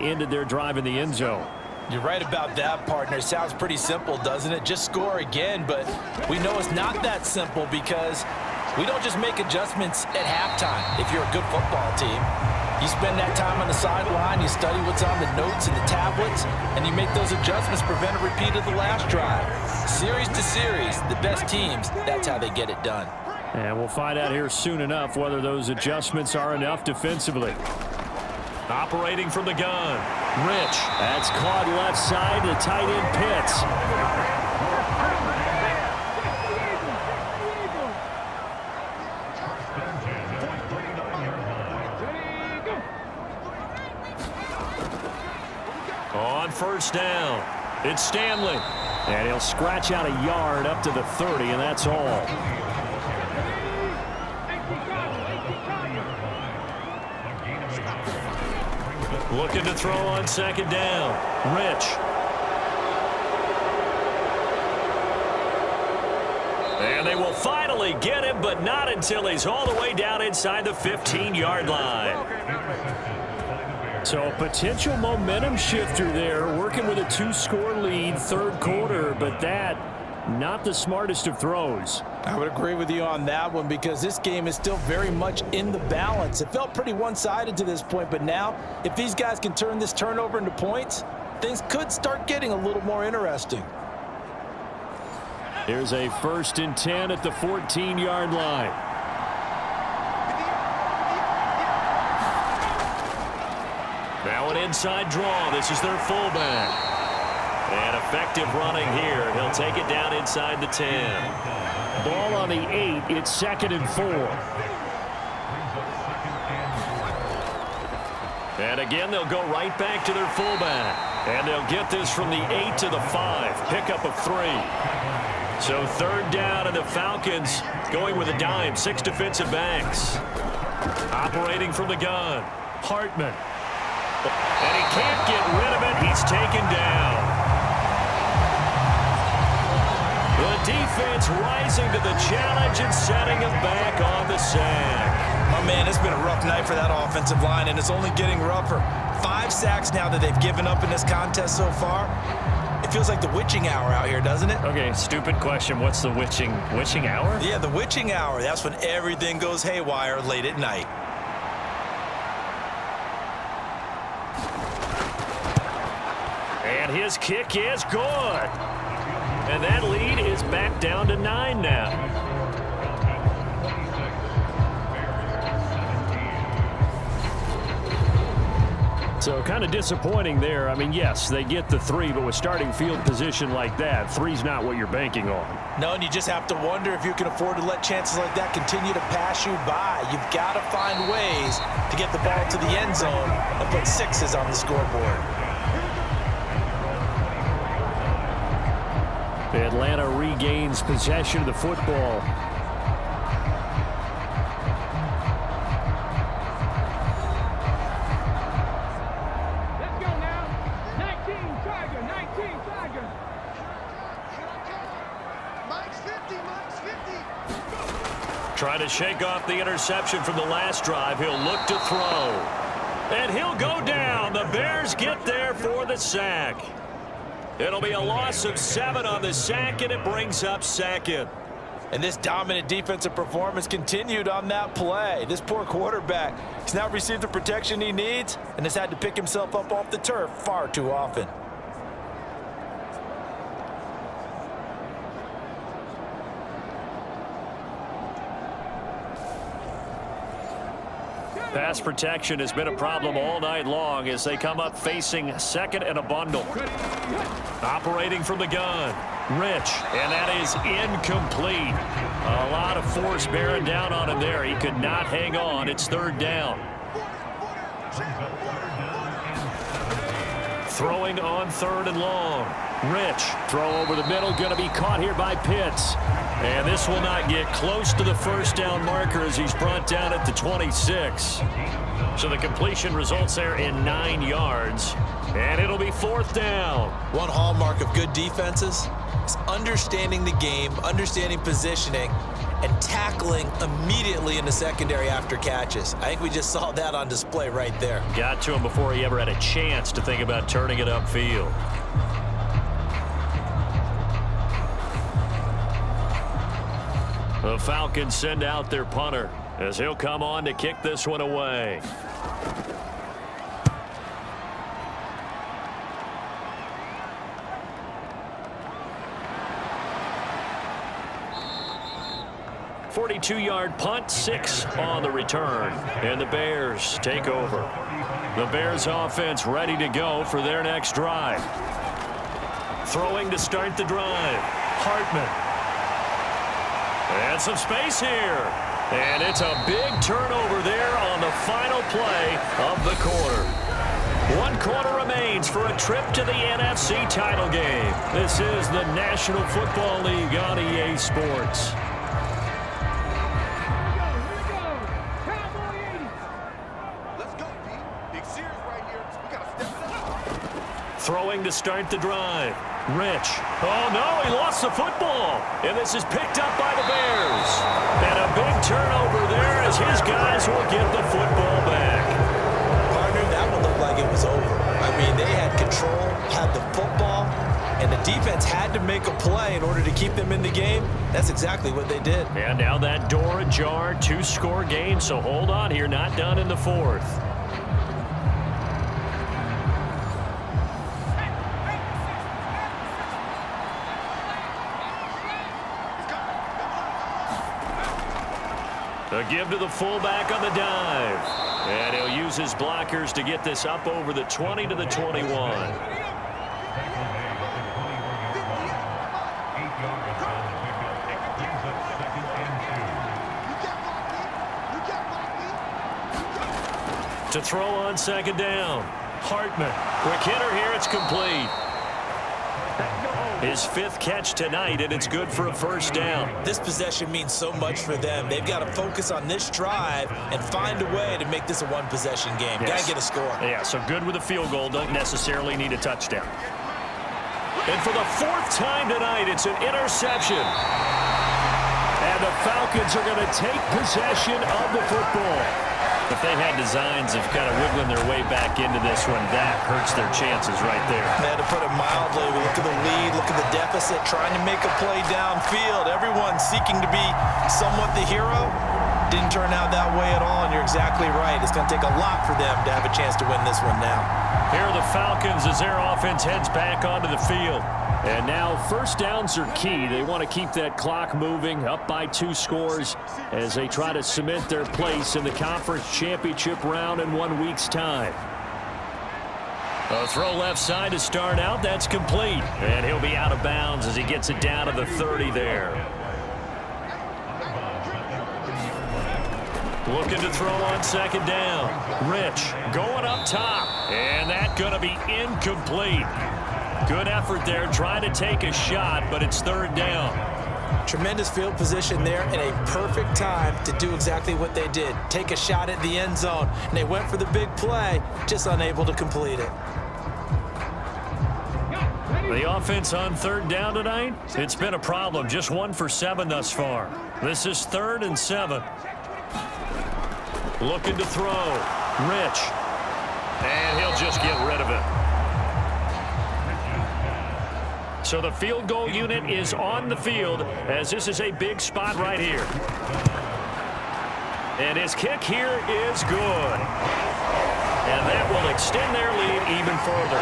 ended their drive in the end zone. You're right about that, partner. Sounds pretty simple, doesn't it? Just score again, but we know it's not that simple because we don't just make adjustments at halftime if you're a good football team. You spend that time on the sideline, you study what's on the notes and the tablets, and you make those adjustments, prevent a repeat of the last drive. Series to series, the best teams, that's how they get it done. And we'll find out here soon enough whether those adjustments are enough defensively. Operating from the gun, Rich. That's caught left side to tight end Pitts. On first down, it's Stanley. And he'll scratch out a yard up to the 30, and that's all. Looking to throw on second down. Rich. And they will finally get him, but not until he's all the way down inside the 15-yard line. So a potential momentum shifter there, working with a 2-score lead, third quarter, but that, not the smartest of throws. I would agree with you on that one because this game is still very much in the balance. It felt pretty one-sided to this point, but now if these guys can turn this turnover into points, things could start getting a little more interesting. Here's a 1st and 10 at the 14-yard line. Now an inside draw. This is their fullback. And effective running here. He'll take it down inside the 10. Ball on the 8. It's 2nd and 4. And again, they'll go right back to their fullback. And they'll get this from the 8 to the 5. Pickup of 3. So 3rd down, and the Falcons going with a dime. 6 defensive backs. Operating from the gun. Hartman. And he can't get rid of it. He's taken down. The defense rising to the challenge and setting him back on the sack. Oh, man, it's been a rough night for that offensive line, and it's only getting rougher. 5 sacks now that they've given up in this contest so far. It feels like the witching hour out here, doesn't it? Okay, stupid question. What's the witching hour? Yeah, the witching hour. That's when everything goes haywire late at night. And his kick is good. And that lead is back down to 9 now. So kind of disappointing there. I mean, yes, they get the 3, but with starting field position like that, 3's not what you're banking on. No, and you just have to wonder if you can afford to let chances like that continue to pass you by. You've got to find ways to get the ball to the end zone and put 6s on the scoreboard. Atlanta regains possession of the football. Let's go now. 19 Tiger, 19 Tiger. Mike's 50, Mike's 50. Trying to shake off the interception from the last drive. He'll look to throw. And he'll go down. The Bears get there for the sack. It'll be a loss of 7 on the sack, and it brings up 2nd. And this dominant defensive performance continued on that play. This poor quarterback has now received the protection he needs and has had to pick himself up off the turf far too often. Pass protection has been a problem all night long as they come up facing 2nd and a bundle. Operating from the gun, Rich, and that is incomplete. A lot of force bearing down on him there. He could not hang on. It's 3rd down. Throwing on 3rd and long. Rich, throw over the middle, going to be caught here by Pitts. And this will not get close to the 1st down marker as he's brought down at the 26. So the completion results there in 9 yards. And it'll be 4th down. One hallmark of good defenses is understanding the game, understanding positioning, and tackling immediately in the secondary after catches. I think we just saw that on display right there. Got to him before he ever had a chance to think about turning it upfield. The Falcons send out their punter as he'll come on to kick this one away. "42-yard punt, 6 on the return, and the Bears take over. The Bears offense ready to go for their next drive. Throwing to start the drive, Hartman. And some space here. And it's a big turnover there on the final play of the quarter. 1 quarter remains for a trip to the NFC title game. This is the National Football League on EA Sports. Throwing to start the drive. Rich. Oh, no, he lost the football. And this is picked up by the Bears. And a big turnover there as his guys will get the football back. Partner, that one looked like it was over. I mean, they had control, had the football, and the defense had to make a play in order to keep them in the game. That's exactly what they did. And now that door ajar, 2-score game, so hold on here, not done in the 4th. A give to the fullback on the dive. And he'll use his blockers to get this up over the 20 to the 21. To throw on 2nd down. Hartman. Quick hitter here. It's complete. His 5th catch tonight, and it's good for a 1st down. This possession means so much for them. They've got to focus on this drive and find a way to make this a 1-possession game. Yes. Got to get a score. Yeah, so good with a field goal. Don't necessarily need a touchdown. And for the 4th time tonight, it's an interception. And the Falcons are going to take possession of the football. If they had designs of kind of wiggling their way back into this one, that hurts their chances right there. They had to put it mildly. We look at the lead, look at the deficit, trying to make a play downfield. Everyone seeking to be somewhat the hero. Didn't turn out that way at all, and you're exactly right. It's going to take a lot for them to have a chance to win this one now. Here are the Falcons as their offense heads back onto the field. And now 1st downs are key. They want to keep that clock moving, up by 2 scores as they try to cement their place in the conference championship round in 1 week's time. A throw left side to start out. That's complete. And he'll be out of bounds as he gets it down to the 30 there. Looking to throw on 2nd down. Rich going up top. And that's going to be incomplete. Good effort there, trying to take a shot, but it's 3rd down. Tremendous field position there and a perfect time to do exactly what they did. Take a shot at the end zone. And they went for the big play, just unable to complete it. The offense on 3rd down tonight, it's been a problem. Just 1 for 7 thus far. This is 3rd and 7. Looking to throw. Rich. And he'll just get rid of it. So the field goal unit is on the field as this is a big spot right here. And his kick here is good. And that will extend their lead even further.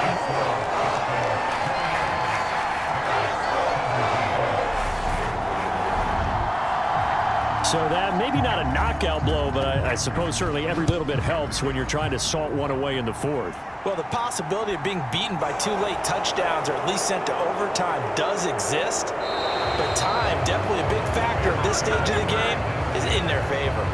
So that maybe not a knockout blow, but I suppose certainly every little bit helps when you're trying to salt one away in the 4th. Well, the possibility of being beaten by 2 late touchdowns or at least sent to overtime does exist. But time, definitely a big factor at this stage of the game, is in their favor.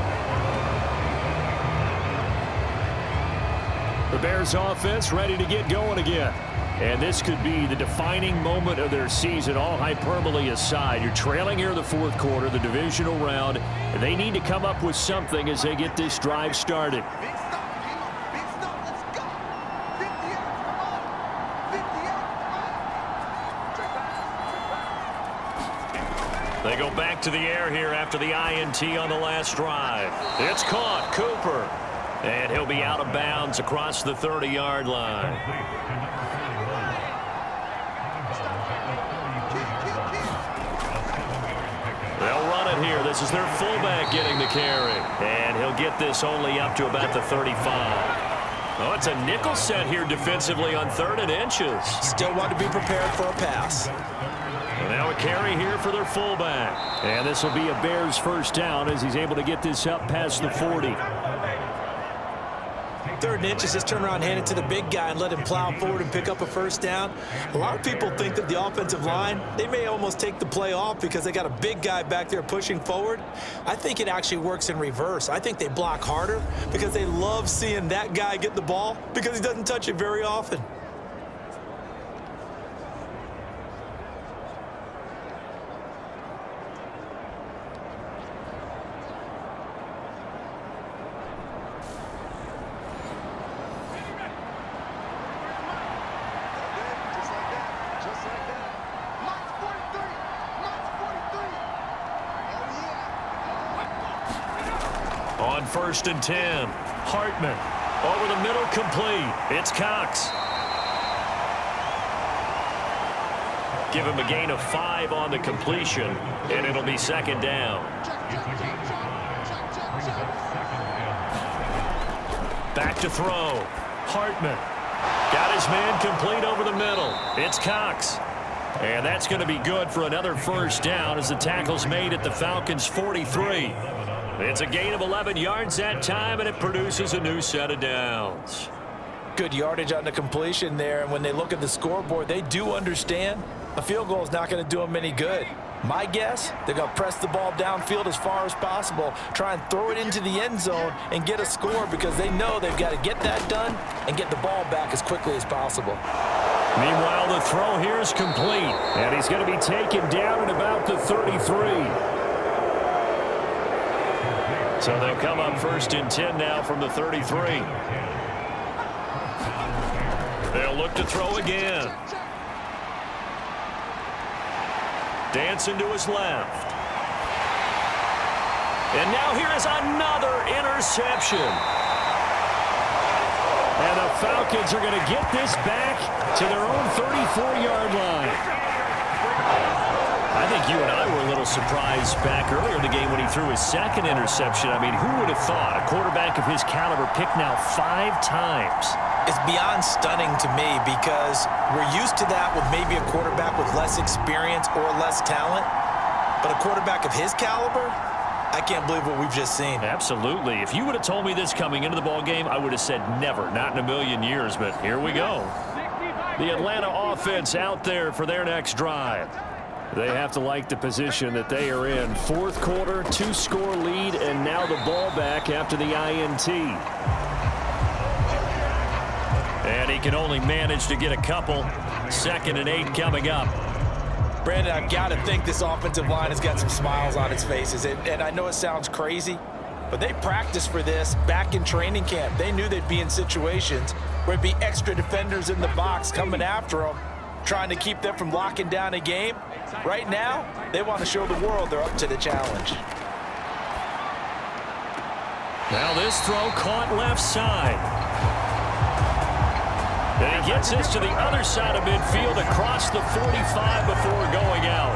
The Bears offense ready to get going again. And this could be the defining moment of their season, all hyperbole aside. You're trailing here in the 4th quarter, the divisional round. And they need to come up with something as they get this drive started. Big stop, let's go. 50 yards, come on. They go back to the air here after the INT on the last drive. It's caught. Cooper. And he'll be out of bounds across the 30-yard line. They'll run it here. This is their fullback getting the carry. And he'll get this only up to about the 35. Oh, it's a nickel set here defensively on 3rd and inches. Still want to be prepared for a pass. And now a carry here for their fullback. And this will be a Bears first down as he's able to get this up past the 40. 3rd and inches, just turn around, hand it to the big guy and let him plow forward and pick up a first down. A lot of people think that the offensive line, they may almost take the play off because they got a big guy back there pushing forward. I think it actually works in reverse. I think they block harder because they love seeing that guy get the ball because he doesn't touch it very often. On 1st and 10, Hartman over the middle, complete. It's Cox. Give him a gain of 5 on the completion, and it'll be 2nd down. Back to throw. Hartman got his man complete over the middle. It's Cox. And that's going to be good for another first down as the tackle's made at the Falcons' 43. It's a gain of 11 yards that time, and it produces a new set of downs. Good yardage on the completion there, and when they look at the scoreboard, they do understand a field goal is not going to do them any good. My guess, they're going to press the ball downfield as far as possible, try and throw it into the end zone and get a score because they know they've got to get that done and get the ball back as quickly as possible. Meanwhile, the throw here is complete, and he's going to be taken down at about the 33. So they'll come up 1st and 10 now from the 33. They'll look to throw again. Dancing to his left. And now here is another interception. And the Falcons are going to get this back to their own 34-yard line. I think you and I were a little surprised back earlier in the game when he threw his 2nd interception. I mean, who would have thought a quarterback of his caliber picked now 5 times? It's beyond stunning to me because we're used to that with maybe a quarterback with less experience or less talent. But a quarterback of his caliber, I can't believe what we've just seen. Absolutely. If you would have told me this coming into the ball game, I would have said never, not in a million years. But here we go. The Atlanta offense out there for their next drive. They have to like the position that they are in. 4th quarter, 2-score lead, and now the ball back after the INT. And he can only manage to get a couple. 2nd and 8 coming up. Brandon, I've got to think this offensive line has got some smiles on its faces. And I know it sounds crazy, but they practiced for this back in training camp. They knew they'd be in situations where it'd be extra defenders in the box coming after them, trying to keep them from locking down a game. Right now, they want to show the world they're up to the challenge. Now this throw caught left side. And he gets this to the other side of midfield across the 45 before going out.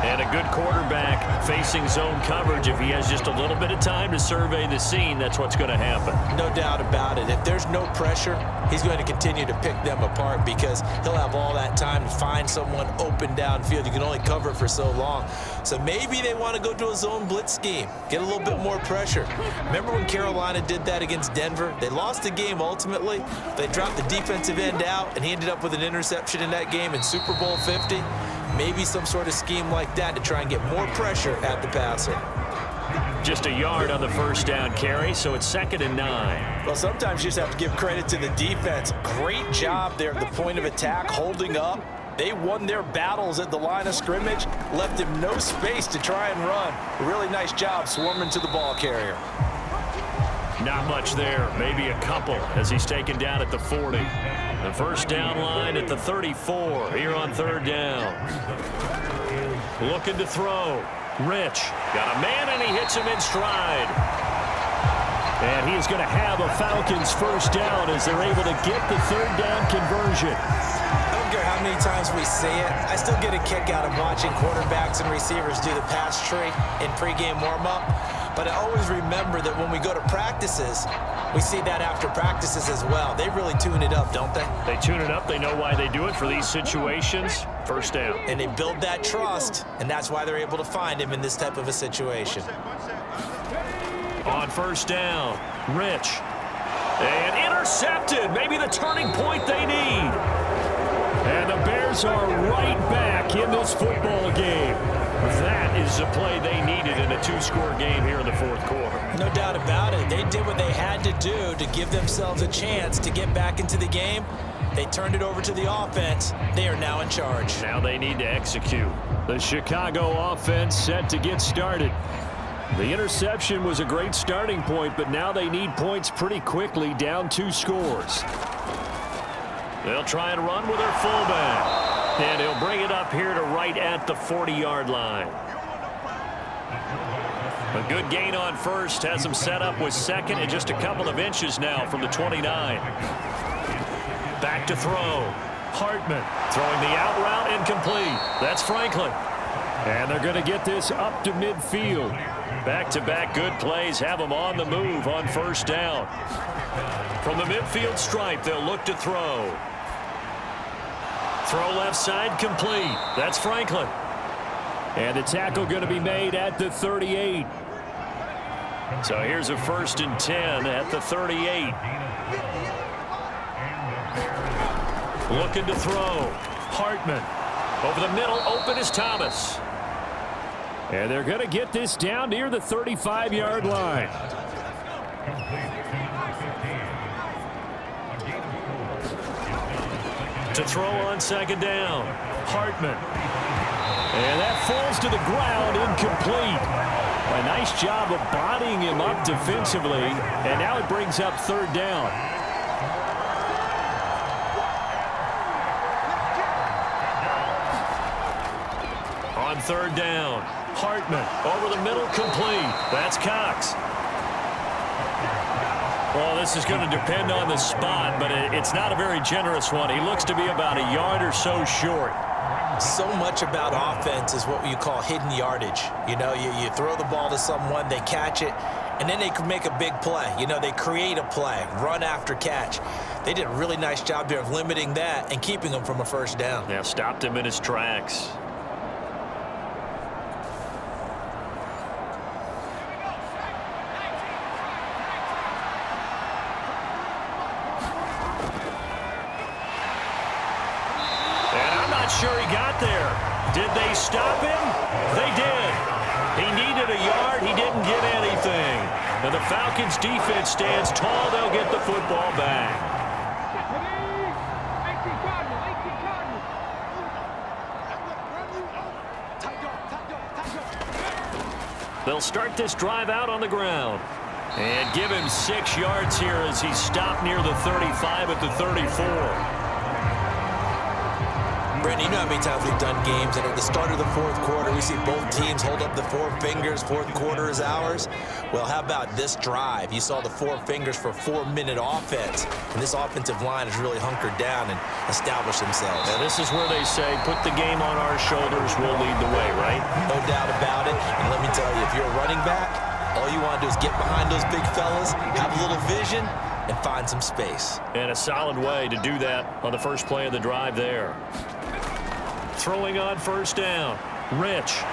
And a good quarterback facing zone coverage. If he has just a little bit of time to survey the scene, that's what's going to happen. No doubt about it. If there's no pressure, he's going to continue to pick them apart because he'll have all that time to find someone open downfield. You can only cover for so long. So maybe they want to go to a zone blitz scheme, get a little bit more pressure. Remember when Carolina did that against Denver? They lost the game ultimately. They dropped the defensive end out, and he ended up with an interception in that game in Super Bowl 50. Maybe some sort of scheme like that to try and get more pressure at the passer. Just a yard on the first down carry, so it's 2nd and 9. Well, sometimes you just have to give credit to the defense. Great job there at the point of attack, holding up. They won their battles at the line of scrimmage, left him no space to try and run. A really nice job swarming to the ball carrier. Not much there, maybe a couple as he's taken down at the 40. The first down line at the 34 here on third down. Looking to throw. Rich got a man, and he hits him in stride. And he is going to have a Falcons first down as they're able to get the third down conversion. I don't care how many times we see it. I still get a kick out of watching quarterbacks and receivers do the pass tree in pregame warm-up. But I always remember that when we go to practices, we see that after practices as well. They really tune it up, don't they? They tune it up. They know why they do it for these situations. First down. And they build that trust, and that's why they're able to find him in this type of a situation. On first down, Rich. And intercepted. Maybe the turning point they need. And the Bears are right back in this football game. That is the play they needed in a two-score game here in the fourth quarter. No doubt about it. They did what they had to do to give themselves a chance to get back into the game. They turned it over to the offense. They are now in charge. Now they need to execute. The Chicago offense set to get started. The interception was a great starting point, but now they need points pretty quickly, down 2 scores. They'll try and run with their fullback. And he'll bring it up here to right at the 40-yard line. A good gain on first has him set up with second and just a couple of inches now from the 29. Back to throw. Hartman throwing the out route incomplete. That's Franklin. And they're going to get this up to midfield. Back-to-back good plays have them on the move on first down. From the midfield stripe, they'll look to throw. Throw left side complete. That's Franklin. And the tackle going to be made at the 38. So here's a 1st and 10 at the 38. Looking to throw. Hartman. Over the middle, open is Thomas. And they're going to get this down near the 35-yard line. To throw on second down. Hartman. And that falls to the ground, incomplete. A nice job of bodying him up defensively. And now it brings up third down. On third down, Hartman over the middle, complete. That's Cox. Well, this is going to depend on the spot, but it's not a very generous one. He looks to be about a yard or so short. So much about offense is what you call hidden yardage. You know, you throw the ball to someone, they catch it, and then they can make a big play. You know, they create a play, run after catch. They did a really nice job there of limiting that and keeping him from a first down. Yeah, stopped him in his tracks. Sure he got there. Did they stop him? They did. He needed a yard. He didn't get anything. And the Falcons defense stands tall. They'll get the football back. They'll start this drive out on the ground. And give him 6 yards here as he's stopped near the 35 at the 34. Brandon, you know how many times we've done games, and at the start of the fourth quarter, we see both teams hold up the 4 fingers, fourth quarter is ours. Well, how about this drive? You saw the 4 fingers for 4-minute offense, and this offensive line has really hunkered down and established themselves. Now, this is where they say, put the game on our shoulders, we'll lead the way, right? No doubt about it, and let me tell you, if you're a running back, all you want to do is get behind those big fellas, have a little vision, and find some space. And a solid way to do that on the first play of the drive there. Throwing on first down. Rich.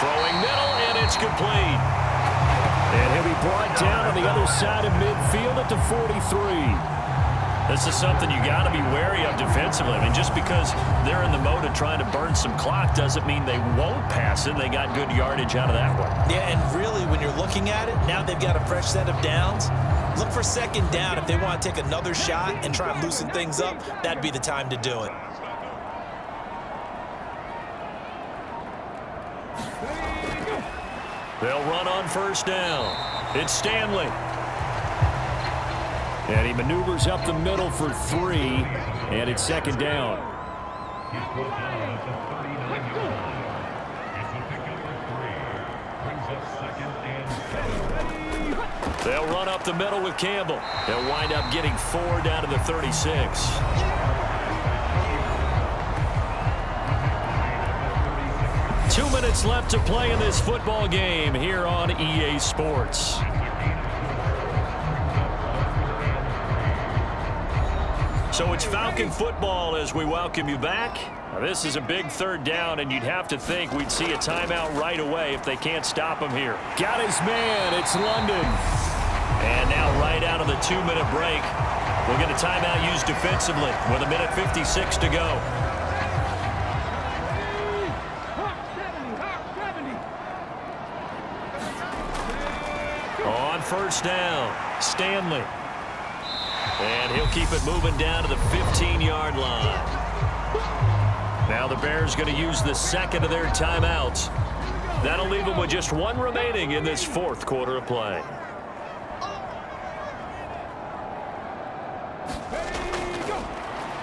Throwing middle, and it's complete. And he'll be brought down on the other side of midfield at the 43. This is something you got to be wary of defensively. I mean, just because they're in the mode of trying to burn some clock doesn't mean they won't pass it. They got good yardage out of that one. Yeah, and really, when you're looking at it, now they've got a fresh set of downs. Look for second down. If they want to take another shot and try and loosen things up, that'd be the time to do it. They'll run on first down. It's Stanley. And he maneuvers up the middle for 3, and it's second down. They'll run up the middle with Campbell. They'll wind up getting 4 down to the 36. Two minutes left to play in this football game here on EA Sports. So it's Falcon football as we welcome you back. This is a big third down, and you'd have to think we'd see a timeout right away if they can't stop him here. Got his man. It's London. And now right out of the 2-minute break, we'll get a timeout used defensively with 1:56 to go. On first down, Stanley. And he'll keep it moving down to the 15-yard line. Now the Bears going to use the second of their timeouts. That'll leave them with just one remaining in this fourth quarter of play.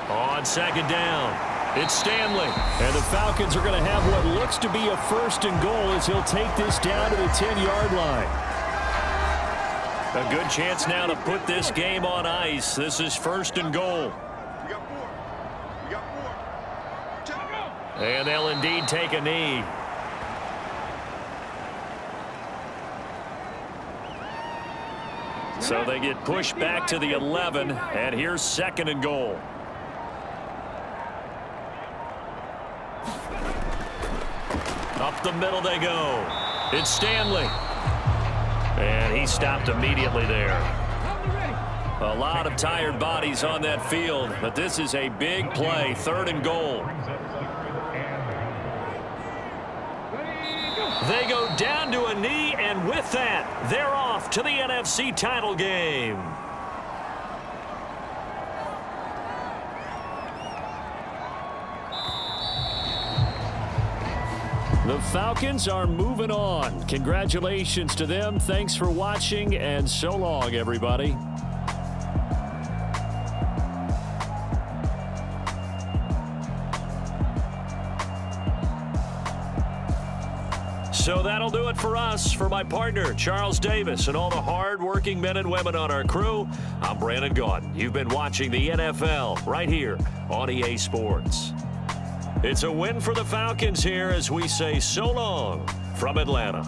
On second down, it's Stanley. And the Falcons are going to have what looks to be a first and goal as he'll take this down to the 10-yard line. A good chance now to put this game on ice. This is first and goal. And they'll indeed take a knee. So they get pushed back to the 11, and here's second and goal. Up the middle they go. It's Stanley. And he stopped immediately there. A lot of tired bodies on that field, but this is a big play, third and goal. They go down to a knee, and with that, they're off to the NFC title game. The Falcons are moving on. Congratulations to them. Thanks for watching, and so long, everybody. So that'll do it for us. For my partner, Charles Davis, and all the hard-working men and women on our crew, I'm Brandon Gaudin. You've been watching the NFL right here on EA Sports. It's a win for the Falcons here as we say so long from Atlanta.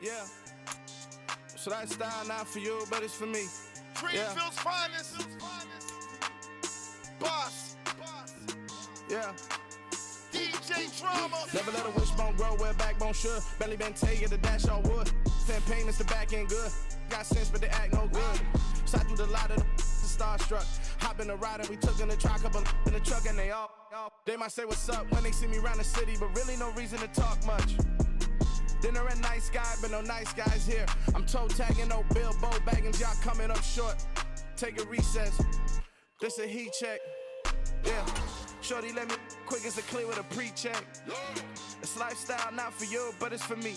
Yeah. So that style not for you, but it's for me. Greenfield's finest. Boss. Yeah. DJ Drama. Never let a wishbone grow where backbone should. Belly been taking the dash all wood. 10 payments, the back end good. Got sense, but they act no good. So I do the lot of the starstruck. Hop in the ride and we took in the truck, couple in the truck and they might say what's up when they see me around the city, but really no reason to talk much. Dinner at Nice Guy, but no nice guys here. I'm toe tagging, no Bilbo baggins, y'all coming up short. Take a recess, this a heat check. Yeah, shorty let me quick as a clear with a pre-check. It's lifestyle, not for you, but it's for me.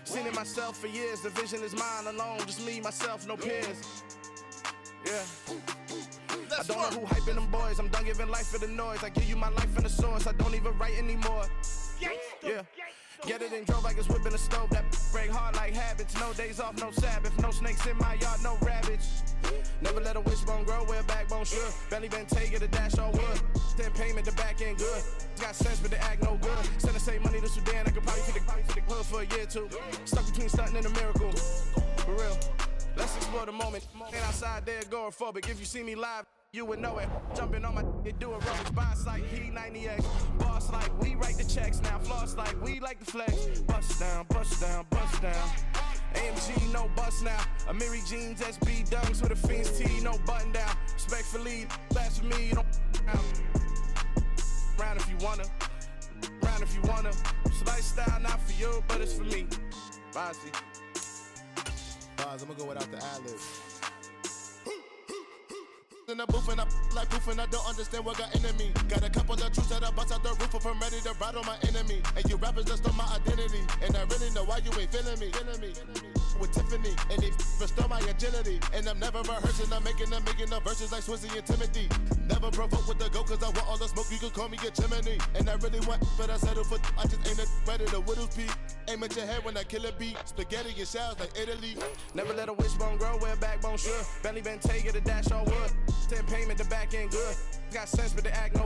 Seen it myself for years, the vision is mine alone. Just me, myself, no peers. Yeah. I don't know who hyping them boys. I'm done giving life for the noise. I give you my life in the source. I don't even write anymore. Yeah. Get it and drove like it's whipping a stove. That break hard like habits. No days off, no Sabbath. No snakes in my yard, no rabbits. Never let a wishbone grow where a backbone should. Belly been take a dash all wood. Then payment, the back end good. Got sense, but the act no good. Send the same money to Sudan. I could probably feed the hood for a year or two. Stuck between stunting and a miracle. For real. Let's explore the moment. Ain't outside there agoraphobic. If you see me live, you would know it. Jumping on my do aerobics. Boss like P90X. Boss like we write the checks now. Floss like we like the flex. Bust down, bust down, bust down. AMG, no bust now. Amiri jeans, SB dunks with a Fiends T, no button down. Respectfully, that's for me, you don't round if you wanna. Round if you wanna. It's lifestyle, not for you, but it's for me. Bossy. I'm gonna go without the ad-lib. In the booth and I like proof and I don't understand what got into me. Got a couple of truths that I bust out the roof if I'm ready to ride on my enemy. And you rappers just stole my identity, and I really know why you ain't feeling me. With Tiffany, and they restore my agility. And I'm never rehearsing, I'm making the verses like Swizzy and Timothy. Never provoke with the go, cause I want all the smoke, you can call me a chimney. And I really want, but I settle for, I just ain't ready to whittle peak. Aim at your head when I kill a beat. Spaghetti and shells like Italy. Never let a wishbone grow where a backbone should. Belly been take a dash all wood. Then payment, the back end good. Got sense, but the act no